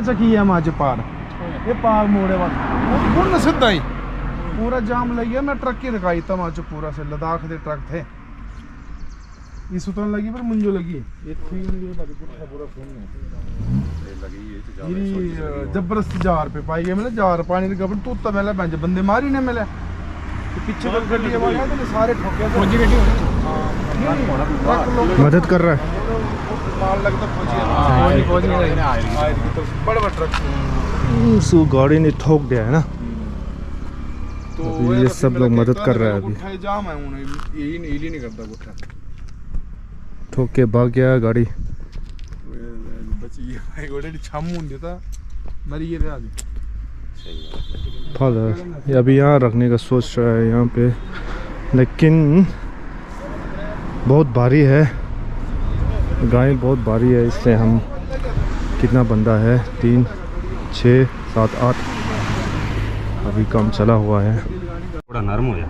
अच्छा की है माज पार ये पार मोड़े वाला सीधा ही पूरा जाम लग गया। मैं ट्रक की दिखाई था माज पूरा से लद्दाख के ट्रक थे ये सुतन लगी पर मुंजो लगी जबरदस्त जार पे पाई गए मतलब जार पानी के गबर तो मेले बंज बंदे मारी ने मेले पीछे तक गड्डी आवाज आया तो सारे ठोके फौजी गड्डी मदद कर रहा है माल लगता फौजी बड़ा बड़ा ट्रक सो गाड़ी ने ठोक दिया है ना तो ये सब लोग मदद कर रहा है अभी जाम है यही नहीं करता गुट्ठा ठोक के भाग गया गाड़ी बची भाई गोड़े छामू देता मरी ये आज फल ये अभी यहाँ रखने का सोच रहा है यहाँ पे लेकिन बहुत भारी है गाय बहुत भारी है इससे हम कितना बंदा है 3 6 7 8 अभी काम चला हुआ है थोड़ा नरम हो गया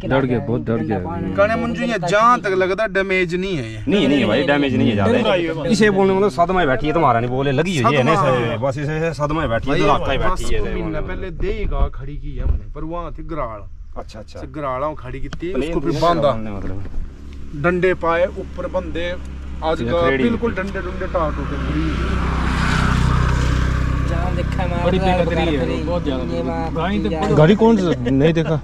डर गया बहुत डर गया गाने मुंजू ये जहां तक लगता डैमेज नहीं है ये नहीं भाई डैमेज नहीं है ज्यादा इसे बोलने मतलब सदमा बैठी है तुम्हारा नहीं बोले लगी हुई है ना बस इसे सदमा बैठी है धड़ाका ही बैठी है महीना पहले देगा खड़ी की है हमने पर वहां थी गराल अच्छा गराला खड़ी की थी उसको फिर बांधा मतलब डंडे पाए ऊपर बंदे आज का बिल्कुल डंडे टाट होते बड़ी बहुत ज्यादा गाड़ी कौन सा नहीं देखा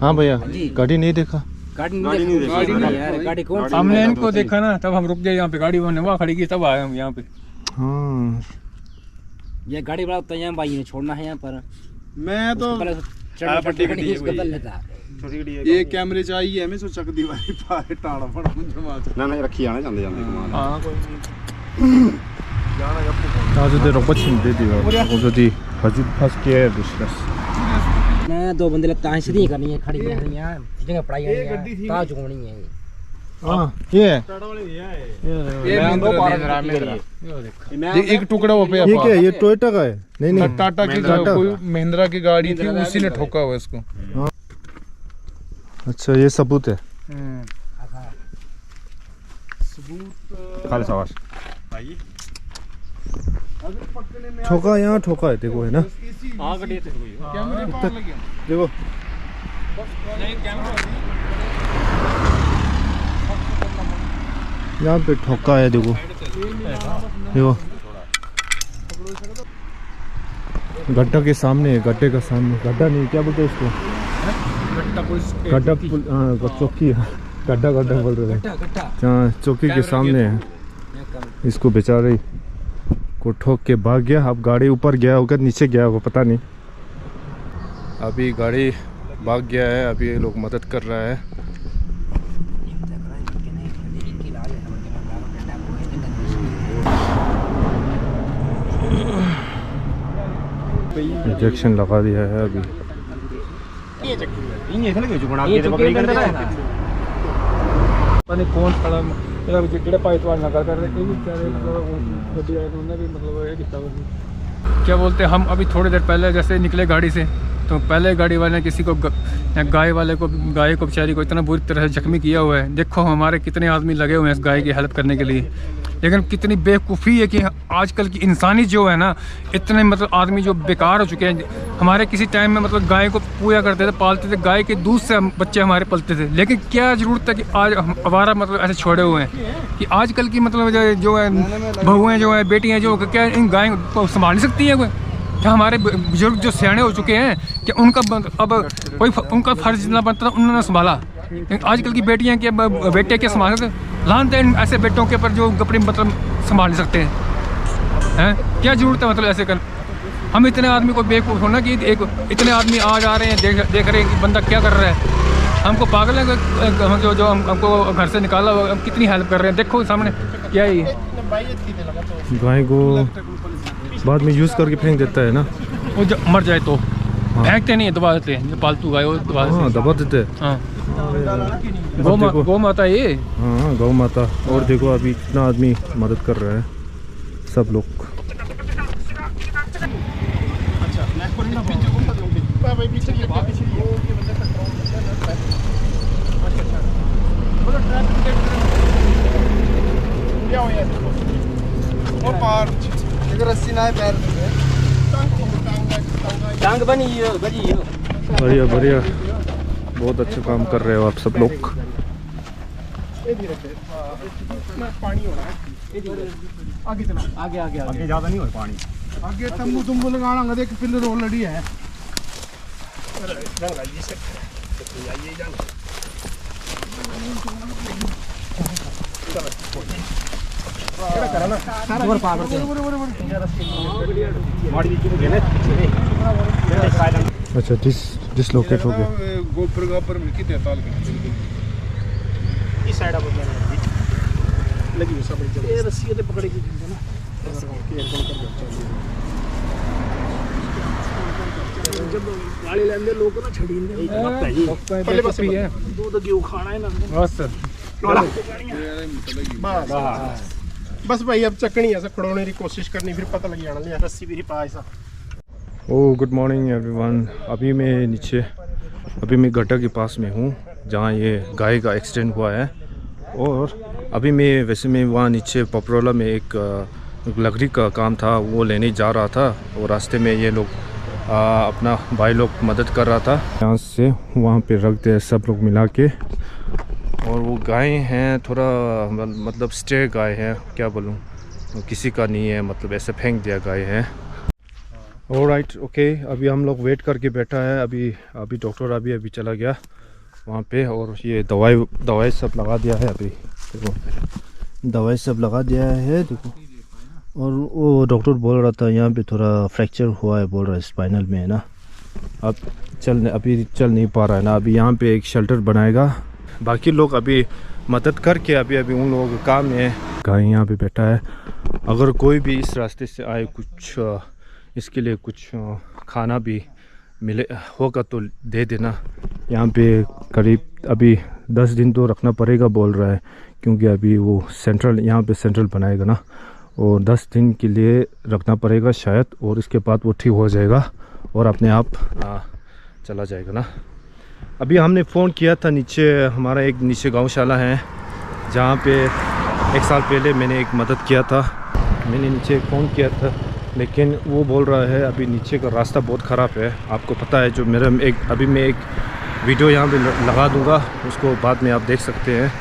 हाँ भैया गाड़ी नहीं देखा गाड़ी कौन हमने इनको देखा ना तब हम रुक गए यहाँ पे गाड़ी वहाँ खड़ी की तब आए हम यहाँ पे हाँ ये गाड़ी बड़ा तो यहाँ भाई ने छोड़ना है यहाँ पर मैं तो ये कैमरे चाहिए हमें सो चक दीवारी पाए टाड़ा पड़ा मुझे मार ना रखी आना जाते हां कोई 나중에 로봇인 데디가 어디 가지 파스게 दुसरा ना दो बंदे लगता है सीधी करनी है खड़ी करनी है जगह पढ़ाई है ताज होनी है हाँ ये एक टुकड़ा वो पे ये क्या ये टोयोटा का है नहीं टाटा की कोई महिंद्रा की गाड़ी थी उसी ने ठोका हुआ इसको अच्छा ये सबूत है सबूत खाली सवास भाई ठोका यहाँ ठोका है देखो है ना कैमरे पार लगे देखो यहाँ पे ठोका है देखो गड्ढा के सामने है गड्ढे का सामने गड्ढा नहीं क्या बोलते इसको गड्ढा चौकी गड्ढा बोल रहे थे हाँ चौकी के सामने है इसको बेचारे को ठोक के भाग गया अब गाड़ी ऊपर गया होगा नीचे गया होगा पता नहीं अभी गाड़ी भाग गया है अभी ये लोग मदद कर रहा है इंजेक्शन लगा दिया है अभी कौन खड़ा ਜਿਹੜੇ ਭਾਈ ਤੁਹਾਡੇ ਨਾਲ ਗੱਲ ਕਰ रहे थे बेचारे मतलब गड्डी आए तो उन्होंने भी मतलब ये किया क्या बोलते हम अभी थोड़ी देर पहले जैसे निकले गाड़ी से तो पहले गाड़ी वाले ने किसी को गाय को बेचारी को इतना बुरी तरह से जख्मी किया हुआ है। देखो हमारे कितने आदमी लगे हुए हैं इस गाय की हेल्प करने के लिए लेकिन कितनी बेवकूफ़ी है कि आजकल की इंसानी जो है ना इतने मतलब आदमी जो बेकार हो चुके हैं। हमारे किसी टाइम में मतलब गाय को पूजा करते थे पालते थे गाय के दूध से बच्चे हमारे पलते थे लेकिन क्या ज़रूरत है कि आज हम आवारा मतलब ऐसे छोड़े हुए हैं कि आजकल की मतलब जो है बहुएँ जो है बेटियाँ जो क्या इन गाय को संभाल नहीं सकती हैं कोई क्या हमारे बुजुर्ग जो सियाने हो चुके हैं कि उनका अब कोई उनका फर्ज ना बनता था उन्होंने संभाला आजकल की बेटियां क्या बेटे क्या संभाल सकते लानते हैं ऐसे बेटों के ऊपर जो अपनी मतलब संभाल नहीं सकते हैं क्या जरूरत है मतलब ऐसे कर हम इतने आदमी को बेवकूफ़ होना कि एक इतने आदमी आ जा रहे हैं देख रहे हैं कि बंदा क्या कर रहा है हमको पागल है जो हमको घर से निकाला हम कितनी हेल्प कर रहे हैं देखो सामने क्या ही गाय को बाद में यूज़ करके फेंक देता है ना वो जब मर जाए तो फेंकते नहीं है दबा देते हैं जो पालतू गाय वो दबा देते हैं हाँ गौ माता ये हाँ गौ माता और देखो अभी इतना आदमी मदद कर रहा है सब लोग और पार अगर रस्सी ना है पैर टांग बनी बजी बढ़िया बढ़िया, बहुत अच्छा काम कर रहे हो आप सब लोग। पानी हो रहा है आगे चला, आगे आगे आगे ज्यादा नहीं हो पानी। आगे तंबू तुंबू लगाना, देख पिलर ऑलरेडी है। अच्छा डिसलोकेट हो गया। गोपर गोपर मिलकी तेताल इस साइड अब लगी सब ये रस्सी ते पकड़ेगी ना जब गाड़ी लेंदे लोग ना छड़ी दे पहले बस है दूध क्यों खाना है ना बस बस भाई अब चकनी ऐसा खड़ोने की कोशिश करनी, फिर पता लग जाना लिया रस्सी भी पा ऐसा। Oh good morning everyone. अभी मैं गड्ढा के पास में हूँ जहाँ ये गाय का एक्सीडेंट हुआ है। और अभी मैं वहाँ नीचे पपरोला में एक लकड़ी का काम था, वो लेने जा रहा था। और रास्ते में ये लोग अपना भाई लोग मदद कर रहा था। यहाँ से वहाँ पे रख दे सब लोग मिला के। और वो गाय हैं थोड़ा मतलब स्ट्रे गाय है, क्या बोलूँ, किसी का नहीं है, मतलब ऐसे फेंक दिया गाय है। ऑलराइट ओके, अभी हम लोग वेट करके बैठा है। अभी डॉक्टर अभी चला गया वहाँ पे। और ये दवाई सब लगा दिया है। अभी देखो दवाई सब लगा दिया है देखो। और वो डॉक्टर बोल रहा था यहाँ पे थोड़ा फ्रैक्चर हुआ है, बोल रहा है स्पाइनल में है ना। अभी चल नहीं पा रहा है ना। अभी यहाँ पे एक शेल्टर बनाएगा, बाकी लोग अभी मदद करके अभी उन लोगों का काम है। गाय यहाँ पे बैठा है। अगर कोई भी इस रास्ते से आए, कुछ इसके लिए कुछ खाना भी मिले होगा तो दे देना। यहाँ पे करीब अभी 10 दिन तो रखना पड़ेगा बोल रहा है, क्योंकि अभी वो यहाँ पे सेंट्रल बनाएगा ना। और 10 दिन के लिए रखना पड़ेगा शायद, और इसके बाद वो ठीक हो जाएगा और अपने आप चला जाएगा ना। अभी हमने फ़ोन किया था नीचे, हमारा एक नीचे गौशाला है जहाँ पे 1 साल पहले मैंने एक मदद किया था। मैंने नीचे फ़ोन किया था, लेकिन वो बोल रहा है अभी नीचे का रास्ता बहुत ख़राब है। आपको पता है जो मैं एक वीडियो यहाँ पे लगा दूँगा, उसको बाद में आप देख सकते हैं,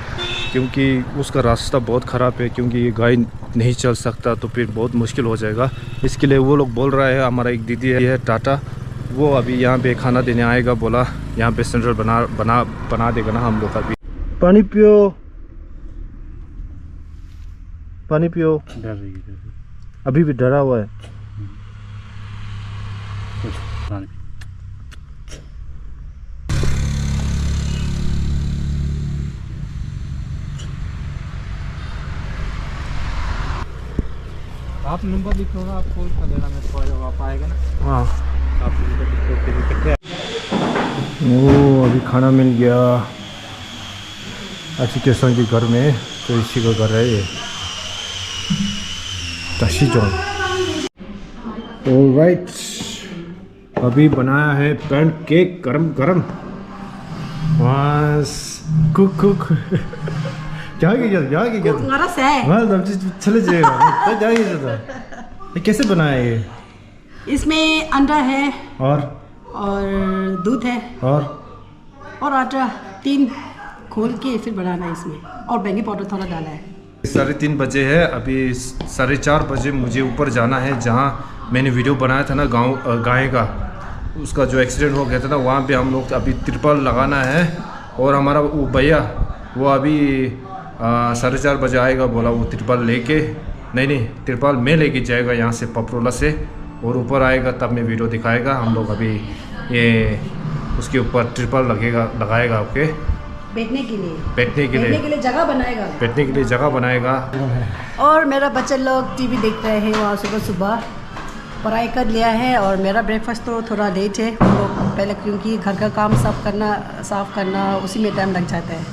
क्योंकि उसका रास्ता बहुत ख़राब है। क्योंकि ये गाय नहीं चल सकता तो फिर बहुत मुश्किल हो जाएगा। इसके लिए वो लोग बोल रहा है, हमारा एक दीदी है टाटा, वो अभी यहाँ पे खाना देने आएगा, बोला यहाँ पे सेंटर बना देगा ना हम लोग। अभी पानी पियो। अभी भी डरा हुआ है। आप नंबर लिख लो ना, आप कॉल कर देना, मेरे को आप आएगा ना। हाँ आप वो अभी खाना मिल गया अच्छी किस्म के घर में, तो इसी का घर है ये ताशी जॉन। ऑलराइट, अभी बनाया है पैन केक गरम बस कुक क्या चले जाएगा। कैसे बनाया ये? इसमें अंडा है और दूध है और आटा 3 खोल के फिर बनाना है इसमें, और बेकिंग पाउडर थोड़ा डाला है। 3:30 बजे है, अभी 4:30 बजे मुझे ऊपर जाना है, जहाँ मैंने वीडियो बनाया था ना गाय का, उसका जो एक्सीडेंट हो गया था ना, वहाँ पे हम लोग अभी तिरपाल लगाना है। और हमारा वो भैया वो अभी 4:30 बजे आएगा, बोला वो तिरपाल लेके नहीं तिरपाल में लेके जाएगा यहाँ से पपरोला से, और ऊपर आएगा तब मैं वीडियो दिखाएगा। हम लोग अभी ये उसके ऊपर तिरपाल लगाएगा ओके, बैठने के लिए जगह बनाएगा। और मेरा बच्चे लोग टीवी देख रहे हैं वहाँ, सुबह पढ़ाई कर लिया है। और मेरा ब्रेकफास्ट तो थोड़ा लेट है तो पहले, क्योंकि घर का काम साफ करना उसी में टाइम लग जाता है।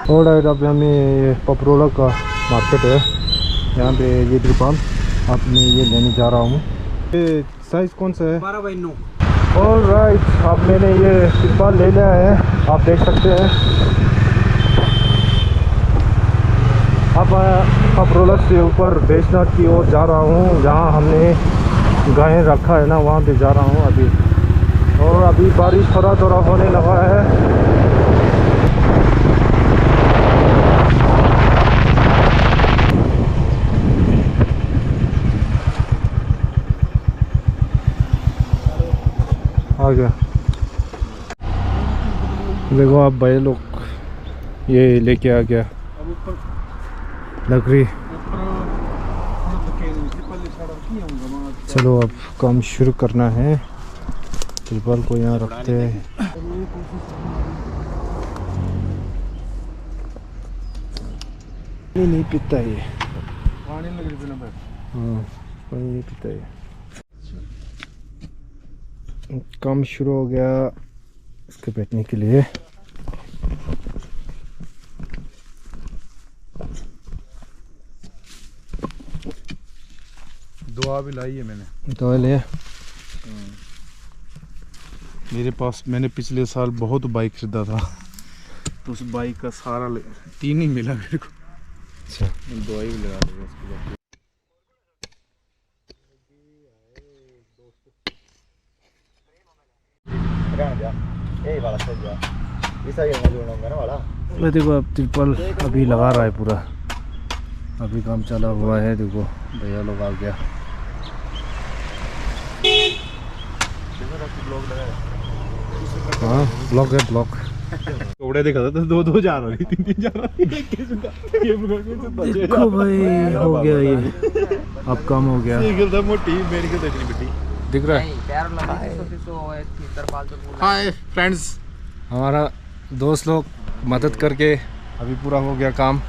और अभी हमें पपरोला का मार्केट है, यहाँ पे ये तिरपाल अब मैं ये लेने जा रहा हूँ। ये साइज कौन सा है? 12x9। ऑलराइट, अब मैंने ये तिरपाल ले लिया है, आप देख सकते हैं। अब्रोलक से ऊपर बैजनाथ की ओर जा रहा हूँ, जहाँ हमने गाय रखा है ना, वहाँ पे जा रहा हूँ अभी। और अभी बारिश थोड़ा थोड़ा होने लगा है। आ गया, देखो आप भाई लोग, ये लेके आ गया लकड़ी। चलो अब काम शुरू करना है। तिरपाल को यहाँ रखते हैं। नहीं पीता ये, हाँ पानी नहीं पीता ये। काम शुरू हो गया इसके बैठने के लिए। दुआ भी लाई है मैंने, दवा लिया। मेरे पास, मैंने पिछले साल बहुत बाइक खरीदा था, तो उस बाइक का सारा 3 ही मिला मेरे को। अच्छा, दवाई भी लगा देगा उसके बाद। देखो अब तिरपाल अभी लगा रहा है पूरा, अभी काम चला हुआ है। देखो भैया लोग आ गया। हाँ ब्लॉक है, ब्लॉक। कपड़े देखा था तो 2 जा रहा है, 3 जा रहा है। देखो भाई हो गया ये, अब काम हो गया। मोटी मेरी को देखनी बेटी दिख रहा है। हाय फ्रेंड्स, हमारा दोस्त लोग मदद करके अभी पूरा हो गया, काम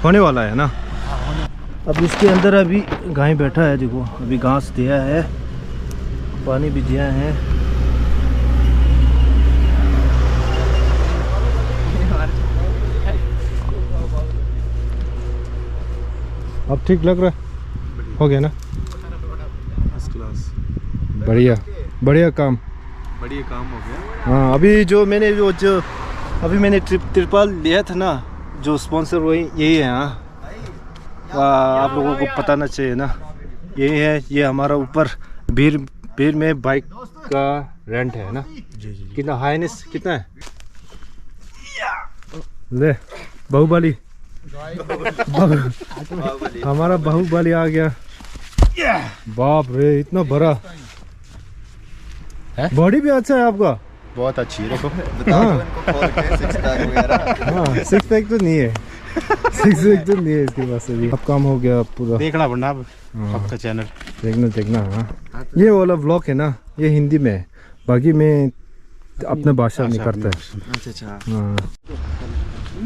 होने वाला है ना। अब इसके अंदर अभी गाय बैठा है, देखो अभी घास दिया है, पानी भी दिया है। अब ठीक लग रहा है, हो गया ना। फर्स्ट क्लास, बढ़िया बढ़िया काम, बढ़िया काम हो गया। हाँ अभी जो अभी मैंने तिरपाल लिया था ना, जो स्पॉन्सर वही यही है। हाँ आप लोगों को पता ना चाहिए ना, यही है। ये हमारा ऊपर भीड़ में बाइक का रेंट है ना। जी जी। कितना हाईनेस कितना है? ले बाहुबली, हमारा बाहुबली आ गया। बाप रे, इतना बड़ा बॉडी भी अच्छा है आपका, बहुत अच्छी है। देखो हाँ, 6 पैक तो नहीं है, 6 पैक तो नहीं है इसके पास अभी। अब काम हो गया पूरा, देखना पड़ना अब हाँ। आपका चैनल देखना। हाँ ये वाला व्लॉग है ना, ये हिंदी में है, बाकी में अपना भाषा में करता है। अच्छा। हाँ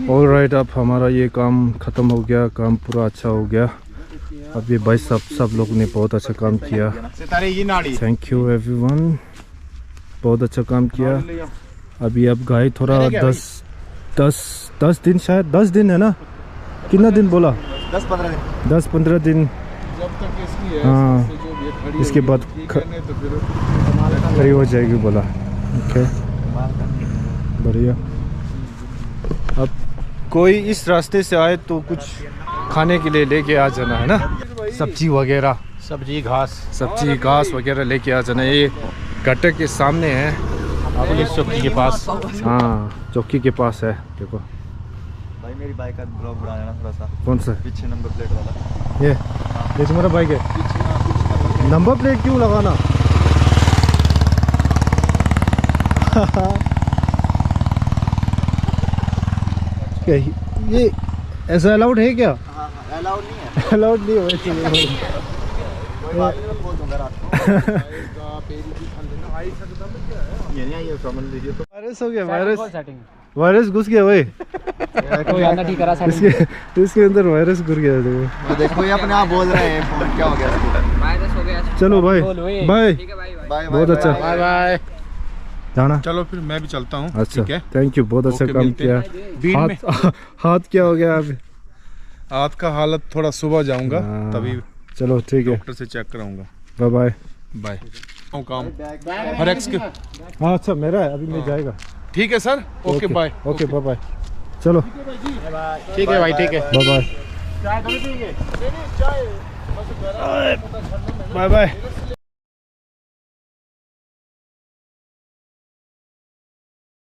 ऑलराइट, अब हमारा ये काम ख़त्म हो गया, काम पूरा अच्छा हो गया। अब ये भाई सब लोग ने बहुत अच्छा काम किया। थैंक यू एवरीवन, बहुत अच्छा काम किया। अभी अब गाय थोड़ा 10 दिन, शायद 10 दिन है ना, कितना दिन बोला? 10-15 दिन। जब तक इसकी है, हाँ जो भी खड़ी इसके होगी, बाद ठीक है, नहीं तो फिर खड़ी हो जाएगी बोला। ओके बढ़िया। अब कोई इस रास्ते से आए तो कुछ खाने के लिए लेके आ जाना है ना, सब्जी वगैरह, सब्जी घास वगैरह लेके आ जाना। ये गट्टे के सामने है, अपनी चौकी के पास। हाँ चौकी के पास है। देखो भाई मेरी बाइक का ब्लॉग बना लेना थोड़ा सा। कौन सा? पीछे नंबर प्लेट वाला। ये तुम्हारा बाइक है? नंबर प्लेट क्यों लगाना? क्या ये ऐसा अलाउड है क्या? अलाउड नहीं है। अलाउड नहीं है वैसे। कोई बात नहीं, मैं बोल दूंगा रात को। ये नहीं आई समझ लीजिए। तो वायरस हो गया, वायरस घुस गया भाई। इसके अंदर वायरस घुस गया। तो देखो ये अपने आप बोल रहे हैं क्या हो गया इसको। वायरस हो गया। चलो भाई बाय, बाय बहुत अच्छा, बाय बाय। जाना। चलो फिर मैं भी चलता हूँ। अच्छा ठीक है, थैंक यू, बहुत अच्छा ओके, काम मिलते किया। हैं। भीड़ में हाथ क्या हो गया अभी? हाथ का हालत थोड़ा, सुबह जाऊंगा हाँ। तभी चलो ठीक है, डॉक्टर से चेक कराऊंगा। Bye bye. बाय। काम हर एक्स के। हाँ अच्छा मेरा है, अभी मैं जाएगा। ठीक है sir, okay bye. Okay bye bye. चलो ठीक है भाई, ठीक है, बाय बाय। चाय तो नहीं पिएंगे? नहीं चाय बस बाय बाय।